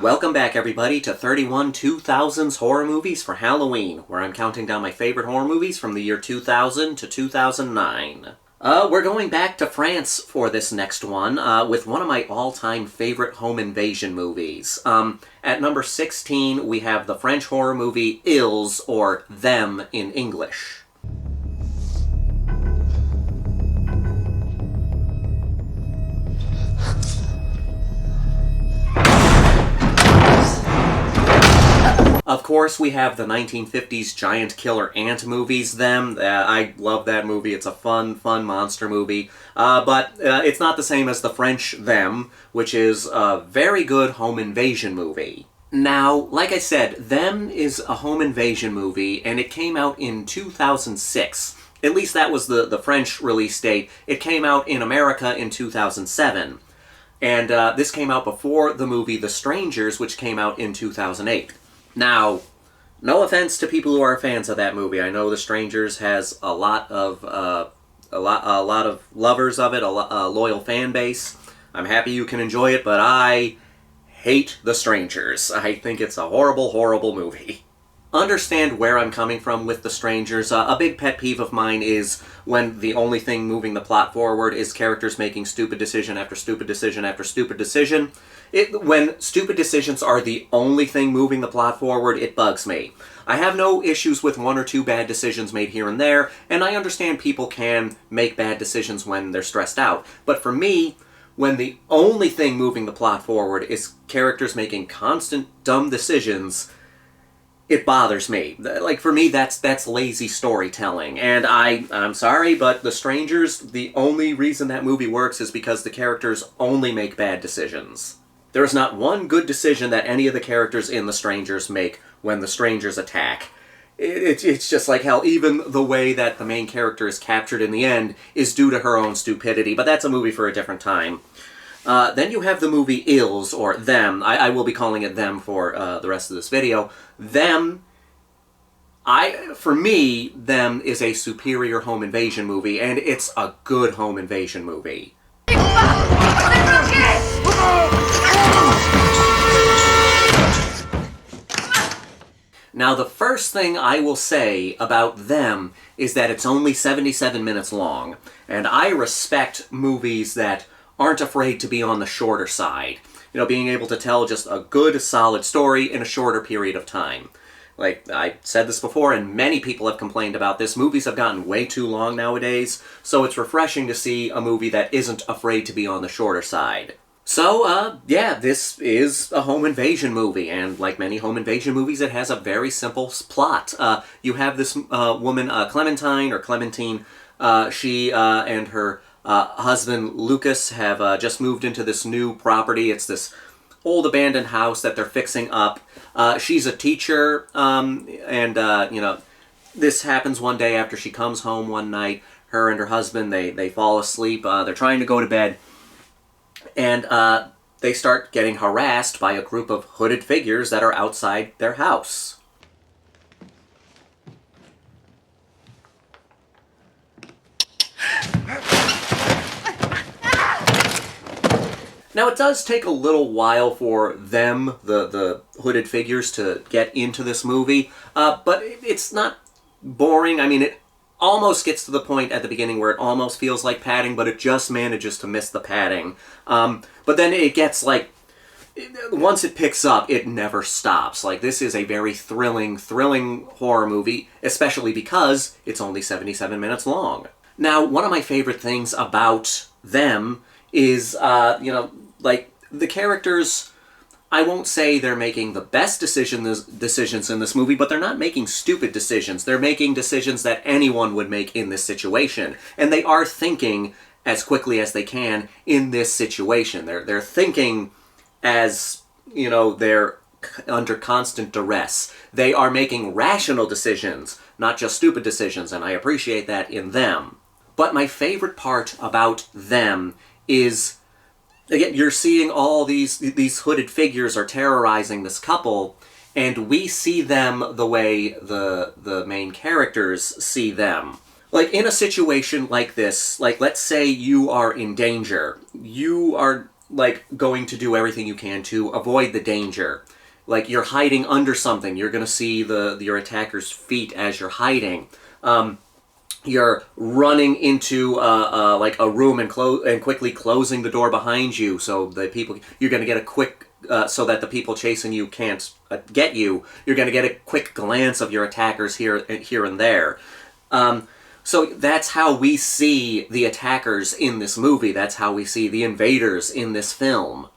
Welcome back, everybody, to 31 2000s horror movies for Halloween, where I'm counting down my favorite horror movies from the year 2000 to 2009. We're going back to France for this next one, with one of my all-time favorite home invasion movies. At number 16, we have the French horror movie Ils, or Them in English. Of course, we have the 1950s giant killer ant movies, Them. I love that movie. It's a fun monster movie. But it's not the same as the French Them, which is a very good home invasion movie. Now, like I said, Them is a home invasion movie, and it came out in 2006. At least that was the French release date. It came out in America in 2007. And this came out before the movie The Strangers, which came out in 2008. Now, no offense to people who are fans of that movie. I know The Strangers has a lot of lovers of it, a loyal fan base. I'm happy you can enjoy it, but I hate The Strangers. I think it's a horrible movie. Understand where I'm coming from with The Strangers. A big pet peeve of mine is when the only thing moving the plot forward is characters making stupid decision after stupid decision after stupid decision. When stupid decisions are the only thing moving the plot forward, it bugs me. I have no issues with one or two bad decisions made here and there, and I understand people can make bad decisions when they're stressed out. But for me, when the only thing moving the plot forward is characters making constant dumb decisions, it bothers me. Like, for me, that's lazy storytelling. And I'm sorry, but The Strangers, the only reason that movie works is because the characters only make bad decisions. There is not one good decision that any of the characters in The Strangers make when the strangers attack. It's just like hell. Even the way that the main character is captured in the end is due to her own stupidity, but that's a movie for a different time. Then you have the movie Ils, or Them. I will be calling it Them for the rest of this video. Them, for me, Them is a superior home invasion movie, and it's a good home invasion movie. Now, the first thing I will say about Them is that it's only 77 minutes long, and I respect movies that aren't afraid to be on the shorter side. You know, being able to tell just a good, solid story in a shorter period of time. Like, I said this before, and many people have complained about this, movies have gotten way too long nowadays, so it's refreshing to see a movie that isn't afraid to be on the shorter side. So, yeah, this is a home invasion movie, and like many home invasion movies, it has a very simple plot. You have this woman, Clementine. She and her husband, Lucas, have just moved into this new property. It's this old abandoned house that they're fixing up. She's a teacher, you know, this happens one day after she comes home one night. Her and her husband, they fall asleep. They're trying to go to bed. And they start getting harassed by a group of hooded figures that are outside their house. Now, it does take a little while for them, the hooded figures, to get into this movie, but it's not boring. I mean, it almost gets to the point at the beginning where it almost feels like padding, but it just manages to miss the padding. But then it gets, like, once it picks up, it never stops. Like, this is a very thrilling horror movie, especially because it's only 77 minutes long. Now, one of my favorite things about Them is, you know, like, the characters, I won't say they're making the best decisions in this movie, but they're not making stupid decisions. They're making decisions that anyone would make in this situation. And they are thinking as quickly as they can in this situation. They're thinking as, you know, they're under constant duress. They are making rational decisions, not just stupid decisions, and I appreciate that in Them. But my favorite part about Them is, again, you're seeing all these hooded figures are terrorizing this couple, and we see them the way the main characters see them. Like, in a situation like this, like, let's say you are in danger. You are, like, going to do everything you can to avoid the danger. Like, you're hiding under something. You're going to see your attacker's feet as you're hiding. You're running into like a room and quickly closing the door behind you, so the people you're going to get a quick so that the people chasing you can't get you. You're going to get a quick glance of your attackers here and there. So that's how we see the attackers in this movie. That's how we see the invaders in this film.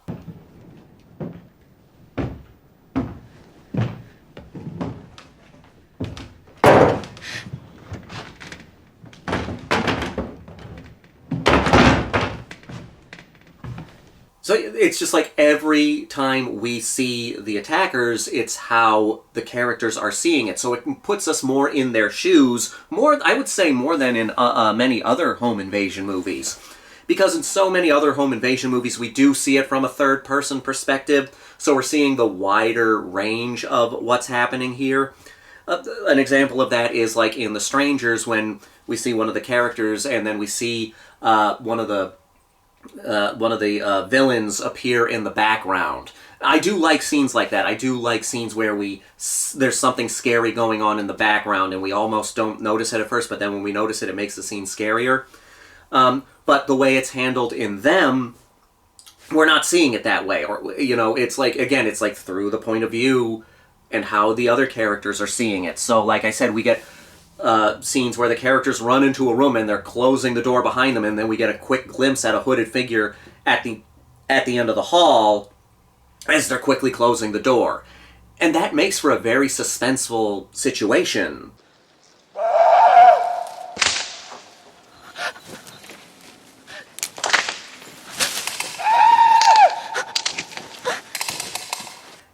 So it's just like every time we see the attackers, it's how the characters are seeing it. So it puts us more in their shoes, more, I would say, more than in many other home invasion movies. Because in so many other home invasion movies, we do see it from a third-person perspective, so we're seeing the wider range of what's happening here. An example of that is like in The Strangers, when we see one of the characters, and then we see one of the villains appear in the background. I do like scenes like that. I do like scenes where there's something scary going on in the background and we almost don't notice it at first, but then when we notice it, it makes the scene scarier. But the way it's handled in them, we're not seeing it that way. Or, you know, it's like, again, it's like through the point of view and how the other characters are seeing it. So, like I said, we get scenes where the characters run into a room and they're closing the door behind them, and then we get a quick glimpse at a hooded figure at the end of the hall as they're quickly closing the door. And that makes for a very suspenseful situation.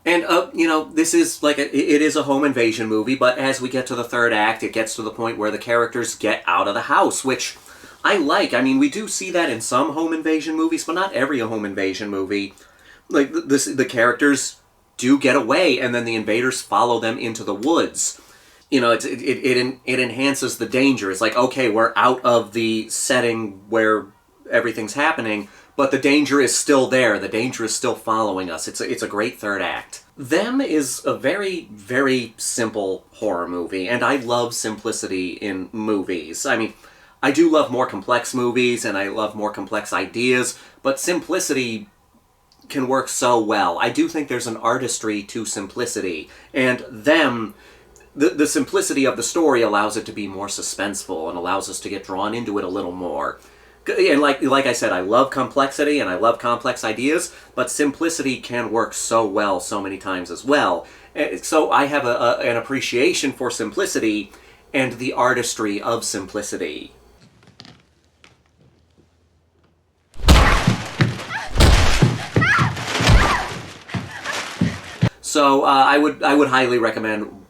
And, you know, this is like, it is a home invasion movie, but as we get to the third act, it gets to the point where the characters get out of the house, which I like. I mean, we do see that in some home invasion movies, but not every home invasion movie. Like, the characters do get away, and then the invaders follow them into the woods. You know, it enhances the danger. It's like, okay, we're out of the setting where everything's happening, but the danger is still there. The danger is still following us. It's a great third act. Them is a very, very simple horror movie, and I love simplicity in movies. I mean, I do love more complex movies, and I love more complex ideas, but simplicity can work so well. I do think there's an artistry to simplicity, and the simplicity of the story allows it to be more suspenseful and allows us to get drawn into it a little more. And like I said, I love complexity and I love complex ideas, but simplicity can work so well so many times as well. So I have an appreciation for simplicity and the artistry of simplicity. So I would highly recommend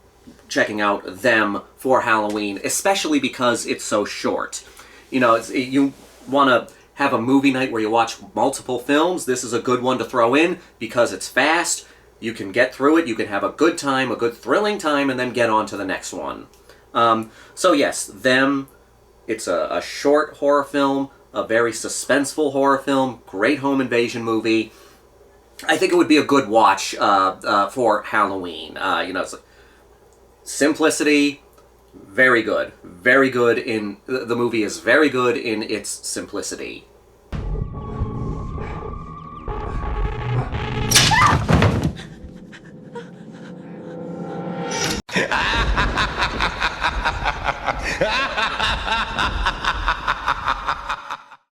checking out Them for Halloween, especially because it's so short. You know, you want to have a movie night where you watch multiple films, this is a good one to throw in because it's fast, you can get through it, you can have a good time, a good thrilling time, and then get on to the next one. So yes, Them, it's a short horror film, a very suspenseful horror film, great home invasion movie. I think it would be a good watch for Halloween. You know, it's simplicity, very good. Very good in... The movie is very good in its simplicity.